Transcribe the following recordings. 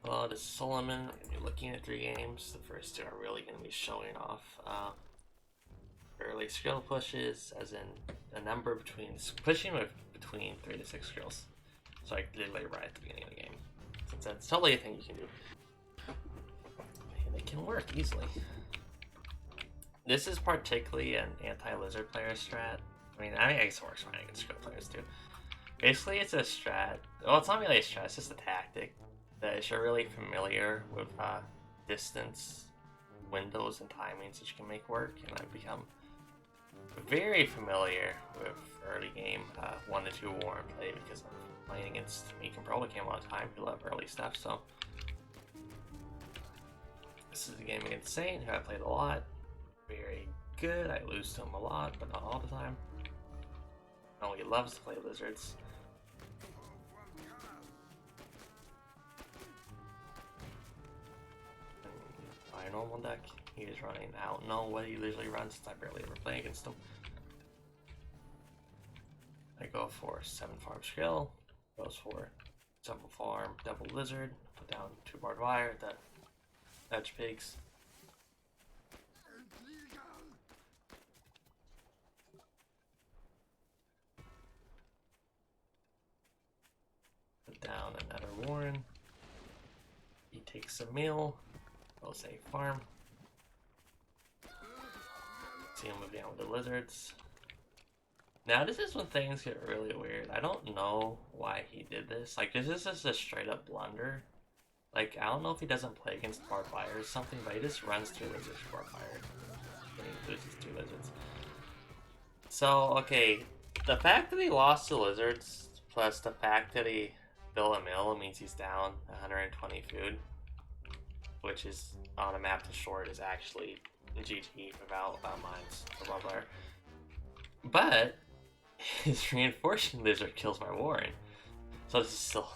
Hello, this is Solomon. I'm going to be looking at 3 games. The first 2 are really going to be showing off early skill pushes, as in a number between pushing with between 3 to 6 skills. So like literally right at the beginning of the game, since that's totally a thing you can do, and it can work easily. This is particularly an anti-lizard player strat. I guess it works fine against skill players too. Basically, it's a strat. Well, it's not really a strat. It's just a tactic that if you're really familiar with distance, windows, and timings that you can make work, and I've become very familiar with early game 1 to 2 war and play because I'm playing against me and Pro game a lot of time. Who love early stuff, so this is a game against Saint, who I played a lot. Very good. I lose to him a lot, but not all the time. Oh, he loves to play lizards. My normal deck, he is running. I don't know what he usually runs since I barely ever play against him. I go for 7 farm skill, goes for double farm, double lizard, put down 2 barbed wire, that edge pigs. Put down another warren. He takes a meal. Goes a farm. See him move down with the lizards. Now this is when things get really weird. I don't know why he did this. Like, this is just a straight up blunder. Like, I don't know if he doesn't play against barbed wire or something, but he just runs 2 lizards for barbed wire. And he loses 2 lizards. So, okay, the fact that he lost to lizards, plus the fact that he built a mill, means he's down 120 food, which is on a map to short is actually GG without mines for barbed wire. But his reinforcing lizard kills my warren, so this is still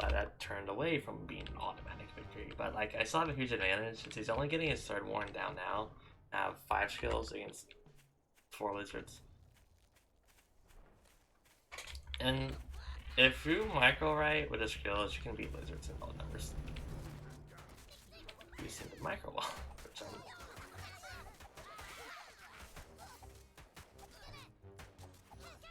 that turned away from being an automatic victory. But like, I still have a huge advantage since he's only getting his 3rd warren down now. I have 5 skills against 4 lizards. And if you micro right with the skills, you can beat lizards in low numbers. Using the micro wall, which I'm...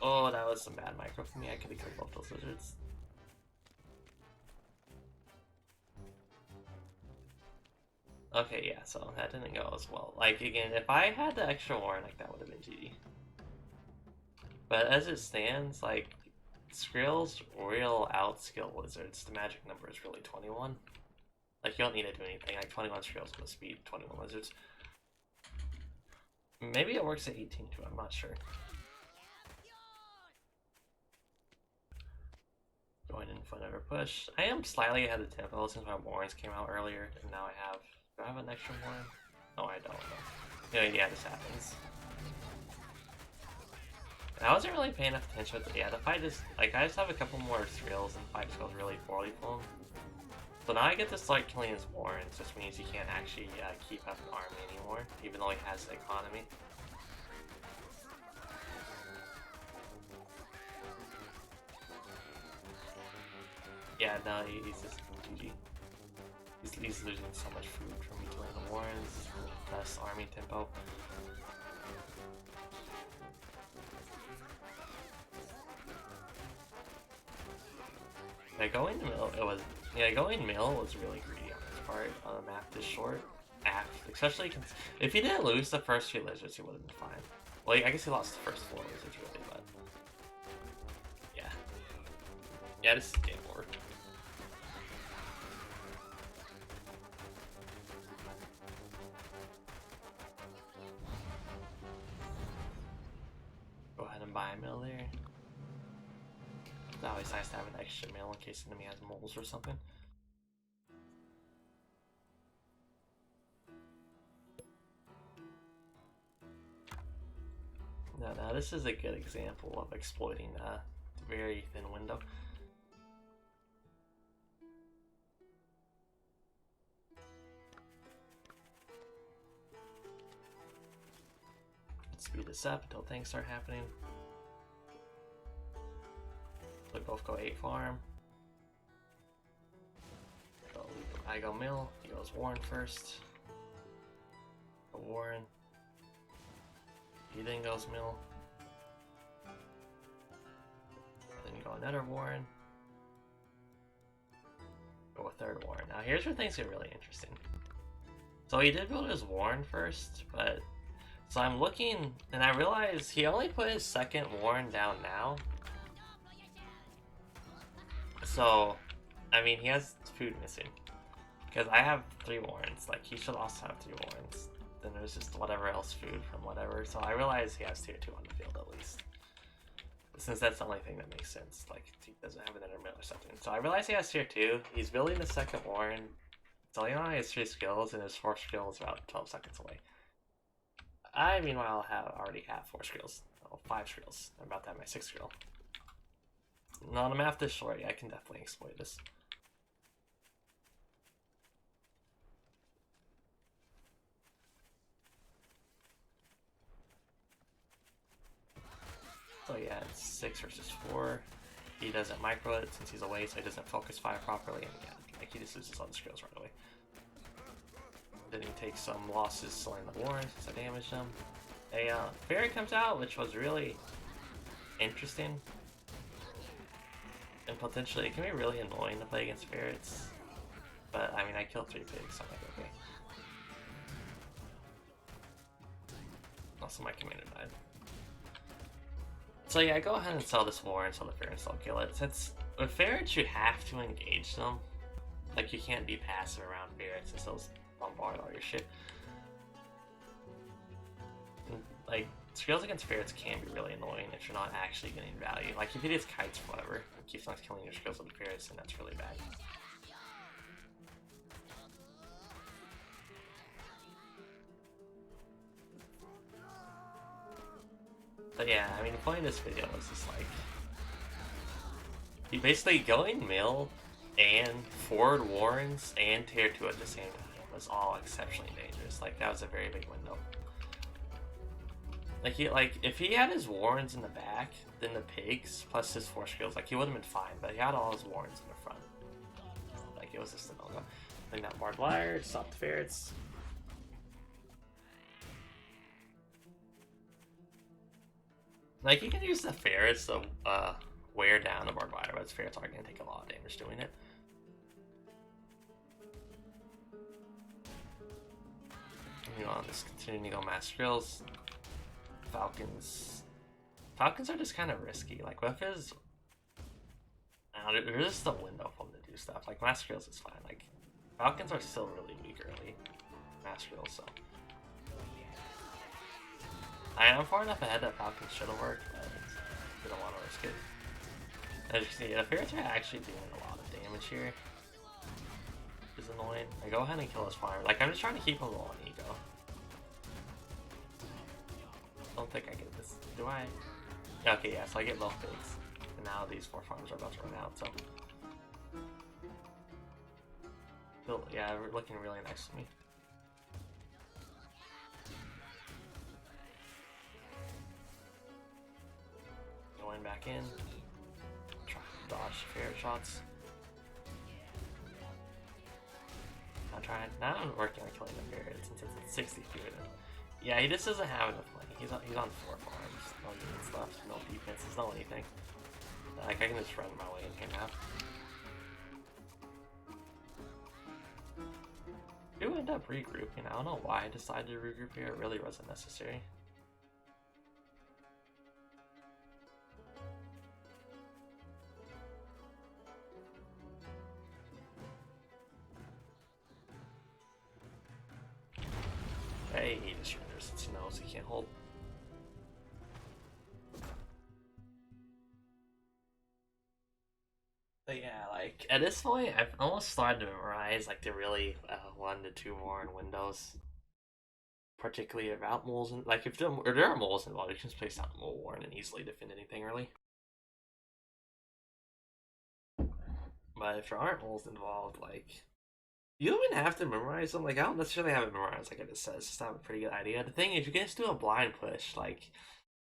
Oh, that was some bad micro for me. I could have killed both those lizards. Okay, yeah, so that didn't go as well. Like, again, if I had the extra warren, like, that would have been GG. But as it stands, like, Squirrel's real outskill lizards. The magic number is really 21. Like, you don't need to do anything. Like, 21 Squirrels with speed, 21 lizards. Maybe it works at 18 too, I'm not sure. Going in for another push. I am slightly ahead of tempo since my warrens came out earlier, and now I have... Do I have an extra warren? No, I don't know. Yeah, this happens. And I wasn't really paying enough attention with the fight is... Like, I just have a couple more skills, and the fight goes really poorly for him. So now I get to start killing his warrens, which means he can't actually keep up an army anymore, even though he has the economy. Yeah, no, he's just GG. He's losing so much food from me killing the warrens, less army tempo. Going mill, going mill was really greedy on his part on a map this short. Especially if he didn't lose the first 2 lizards, he would have been fine. Well, I guess he lost the first 4 lizards really, but yeah. Yeah, this is game over. Go ahead and buy a mill there. It's always nice to have an extra mill in case the enemy has moles or something. Now this is a good example of exploiting a very thin window. Let's speed this up until things start happening. We both go 8 farm. Go I go mill, he goes Warren first. Go Warren. He then goes mill. Then you go another Warren. Go a third Warren. Now here's where things get really interesting. So he did build his Warren first, but so I'm looking and I realize he only put his second Warren down now. So I mean he has food missing. Because I have 3 Warrens, like he should also have 3 Warrens. Then there's just whatever else food from whatever. So I realize he has tier 2 on the field at least. Since that's the only thing that makes sense. Like he doesn't have an intermitt or something. So I realize he has tier 2. He's building the second Warren. So he only has 3 skills and his 4th skill is about 12 seconds away. I meanwhile already have 4 skills. Oh, 5 skills. I'm about to have my 6th skill. No, on a map this short, yeah, I can definitely exploit this. So yeah, it's 6 versus 4. He doesn't micro it since he's away, so he doesn't focus fire properly, and yeah, like he just loses all the skills right away. Then he takes some losses selling the Warren since I damaged him. A fairy comes out, which was really interesting. And potentially, it can be really annoying to play against ferrets. But, I mean, I killed 3 pigs, so I'm like, okay. Also, my commander died. So yeah, go ahead and sell this Warren so the ferrets don't kill it. Since with ferrets, you have to engage them. Like, you can't be passive around ferrets and they'll bombard all your shit. And, like, skills against ferrets can be really annoying if you're not actually getting value. Like, if he just kites forever and keeps on killing your skills with the ferrets, then that's really bad. But yeah, I mean, playing this video was just like... You basically going mill and forward Warrens and tier 2 at the same time was all exceptionally dangerous. Like, that was a very big window. Like, if he had his Warrens in the back, then the pigs, plus his 4 skills, like, he would have been fine, but he had all his Warrens in the front. Like, it was just a no-go. Like, that barbed wire, stop the ferrets. Like, you can use the ferrets to wear down the barbed wire, but the ferrets aren't going to take a lot of damage doing it. You know, just continuing to go mass drills. Falcons are just kind of risky. Like, with his... I don't know, there's just a window for him to do stuff. Like, mass drills is fine. Like, Falcons are still really weak early. Mass drills, so... I'm far enough ahead that Falcons should have worked, but we don't want to risk it. As you can see, the ferrets are actually doing a lot of damage here. Which is annoying. I go ahead and kill his farm. Like, I'm just trying to keep him low on ego. Don't think I get this. Do I? Okay, yeah, so I get both pigs. And now these 4 farms are about to run out, so... Yeah, looking really nice to me. Going back in. Try to dodge ferret shots. Now I'm working on killing the ferrets since it's at 60 food. Yeah, he just doesn't have enough money. He's on 4 farms. No units left, no defenses, no anything. Like, I can just run my way in here now. Do end up regrouping. I don't know why I decided to regroup here. It really wasn't necessary. Hey, he just renders since he knows he can't hold. But yeah, like, at this point, I've almost started to memorize, like, the really 1 to 2 Warren windows. Particularly about moles, and, like, if there are moles involved, you can just place out mole Warren and easily defend anything early. But if there aren't moles involved, like, you don't even have to memorize them. Like, I don't necessarily have it memorized, like it just says. Just have a pretty good idea. The thing is, you can just do a blind push. Like,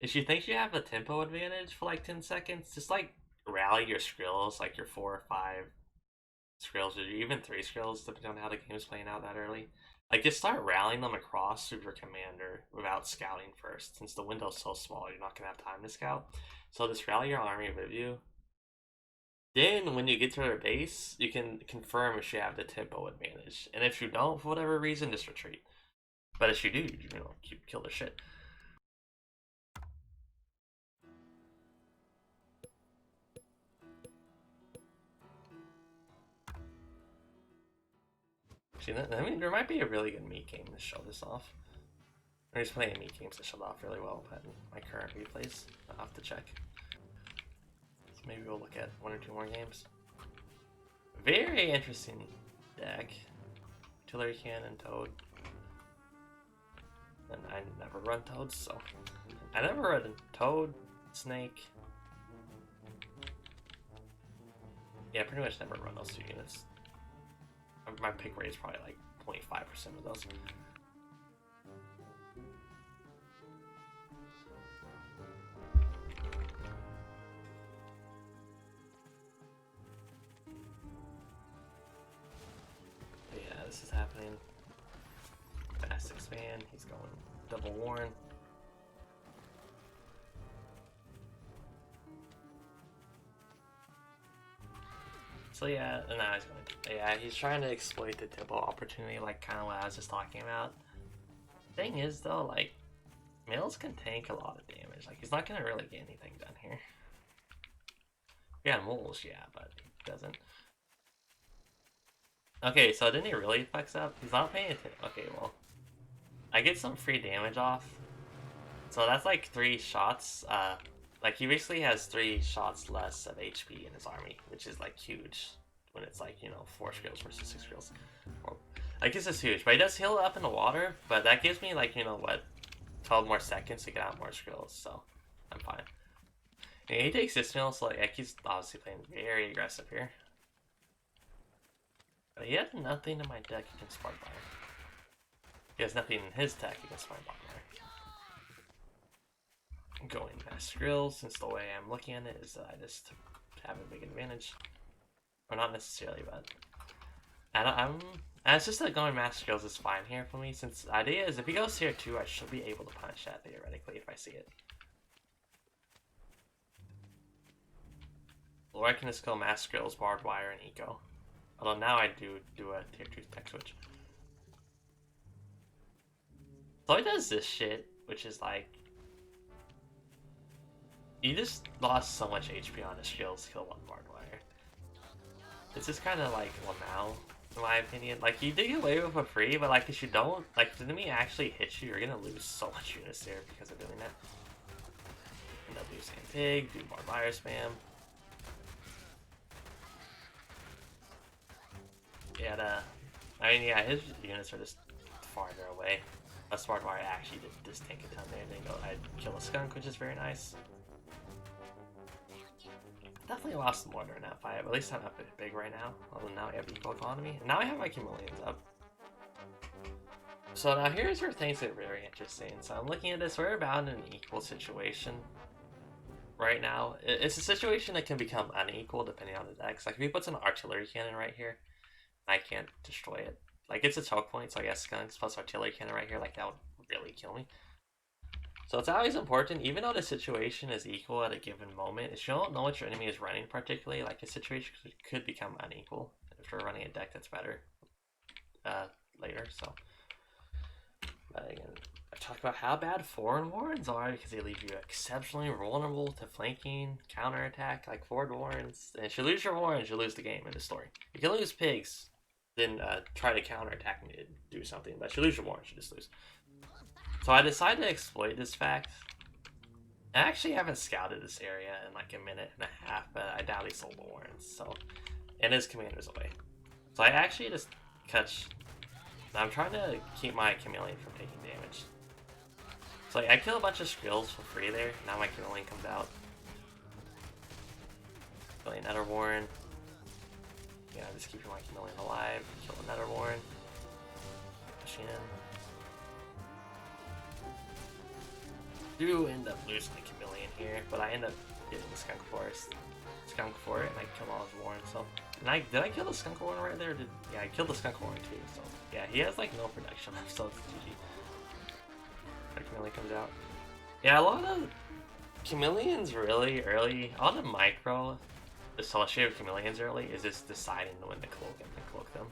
if you think you have a tempo advantage for like 10 seconds, just like rally your skills, like your 4 or 5 Squirrels, or even 3 Squirrels, depending on how the game's playing out that early. Like, just start rallying them across through your commander without scouting first. Since the window's so small, you're not going to have time to scout. So just rally your army with you. Then, when you get to their base, you can confirm if you have the tempo advantage. And if you don't, for whatever reason, just retreat. But if you do, you kill the shit. See, I mean, there might be a really good meat game to show this off. There's plenty of meat games that show off really well, but in my current replays, I'll have to check. So maybe we'll look at 1 or 2 more games. Very interesting deck. Artillery Cannon, Toad. And I never run Toads, so... I never run Toad, Snake. Yeah, pretty much never run those 2 units. My pick rate is probably like 0.5% of those. But yeah, this is happening. Fast expand, he's going double Warren. So yeah, and now he's going. Yeah, he's trying to exploit the tempo opportunity, like kind of what I was just talking about. Thing is though, like, Mills can tank a lot of damage. Like, he's not gonna really get anything done here. Yeah, moles, yeah, but he doesn't. Okay, so didn't he really fucks up? He's not paying attention. Okay, well, I get some free damage off. So that's like 3 shots. Like, he basically has 3 shots less of HP in his army, which is like huge when it's like, 4 skills versus 6 skills. Like, this is huge, but he does heal up in the water, but that gives me like, 12 more seconds to get out more skills, so I'm fine. And he takes this meal, so like, he's obviously playing very aggressive here. But he has nothing in my deck against Barbara. He has nothing in his deck against my Barbara. Going past Squirrel, since the way I'm looking at it is that I just have a big advantage. Or not necessarily, but it's just that going mass Squirrels is fine here for me, since the idea is if he goes here too, I should be able to punish that theoretically if I see it. Or I can just go mass Squirrels, barbed wire, and eco. Although now I do a tier 2 tech switch. So he does this shit, which is like, he just lost so much HP on his skills to kill 1 barbed wire. It's just kind of like Lamau, in my opinion. Like, you did get away with it for free, but like, if you don't, like, if the enemy actually hits you, you're gonna lose so much units there because of doing that. End up losing Pig, do barbed wire spam. Yeah, I mean, yeah, his units are just farther away. A barbed wire actually did just tank a ton there. Then I'd kill a skunk, which is very nice. Definitely lost more during that fight, but at least I'm not big right now. Although now I have equal economy. And now I have my Chameleons up. So now here's where things get very interesting. So I'm looking at this, we're about in an equal situation right now. It's a situation that can become unequal depending on the decks. Like, if he puts an artillery cannon right here, I can't destroy it. Like, it's a choke point, so I guess skunks plus artillery cannon right here, like, that would really kill me. So it's always important, even though the situation is equal at a given moment, if you don't know what your enemy is running particularly, like, a situation could become unequal if you're running a deck that's better later, so. But again, I talked about how bad foreign warrens are because they leave you exceptionally vulnerable to flanking, counterattack, like forward warrens. And if you lose your warrens, you lose the game in the story. You can lose pigs, then try to counterattack me to do something, but if you lose your warrens, you just lose. So I decided to exploit this fact. I actually haven't scouted this area in like a minute and a half, but I doubt he sold the warrens, so. And his commander's away. So I actually just catch. I'm trying to keep my chameleon from taking damage. So like, I kill a bunch of skills for free there. Now my chameleon comes out. Kill another warren. Yeah, I'm just keeping my chameleon alive. Kill another warren. Pushing in. Do end up losing the chameleon here, but I end up getting the skunk forest. Skunk for it, and I kill all his warrens, so. And did I kill the skunk horn right there? Yeah, I killed the skunk horn too. So yeah, he has like no production left, so it's GG. That chameleon comes out. Yeah, a lot of chameleons really early. All the micro associated with chameleons early is just deciding when to cloak and then cloak them.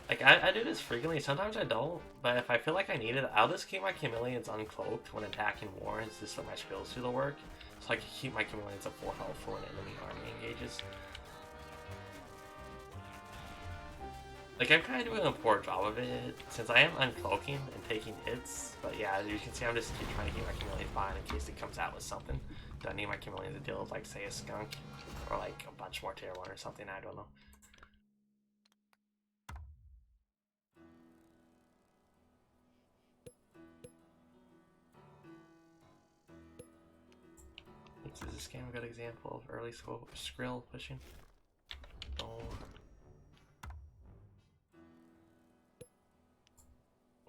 Like I do this frequently. Sometimes I don't, but if I feel like I need it, I'll just keep my chameleons uncloaked when attacking warrens just so my skills do the work. So I can keep my chameleons at full health for when enemy army engages. Like, I'm kind of doing a poor job of it, since I am uncloaking and taking hits, but yeah, as you can see, I'm just trying to keep my chameleons behind in case it comes out with something. Do I need my chameleons to deal with, like, say, a skunk, or, like, a bunch more tier 1 or something, I don't know. Is this game a good example of early Squirrel pushing? Oh.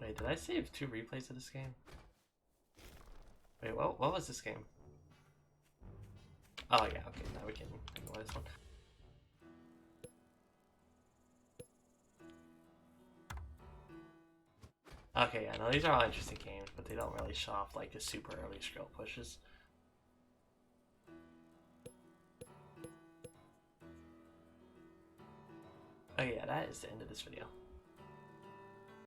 Wait, did I save 2 replays of this game? Wait, what was this game? Oh yeah, okay, now we can ignore this one. Okay, yeah, no, these are all interesting games, but they don't really show off like the super early Squirrel pushes. Okay, yeah, that is the end of this video.